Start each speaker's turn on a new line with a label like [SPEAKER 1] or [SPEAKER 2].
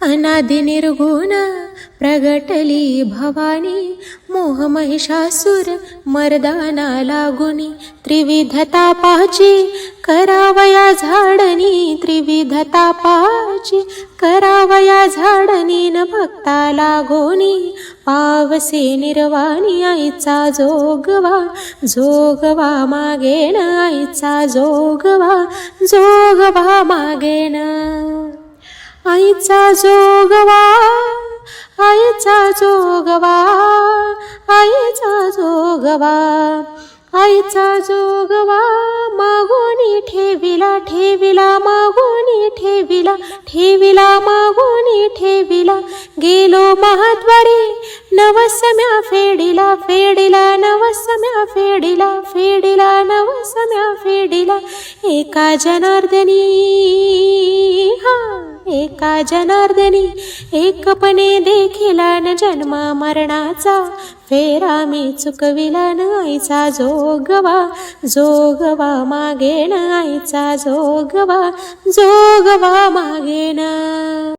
[SPEAKER 1] अनादि निर्गुण प्रगटली भवानी, मोह महिषासुर मर्दाना लागुनी, त्रिविध तापाची करावया झाडणी, त्रिविध तापाची करावया झाडणी, न भक्ता लागोनी पावसे निर्वाणी, आईचा जोगवा जोगवा मागेन, आईचा जोगवा जोगवा मागेन, आईचा जोगवा आईचा जोगवा आईचा जोगवा आईचा जोगवा मागोनी ठेविला ठेविला मागोनी ठेविला ठेविला मागोनी ठेविला, गेलो महाद्वारी नवसम्या फेडिला फेडिला नवसम्या फेडिला फेडिला नवसम्या फेडिला, एका जनार्दनी एका जनार्दनी एकपणे देखिला, न जन्म मरणाचा फेरा मी चुकविला, न आईचा जोगवा जोगवा मागेन, आईचा जोगवा जोगवा मागेन.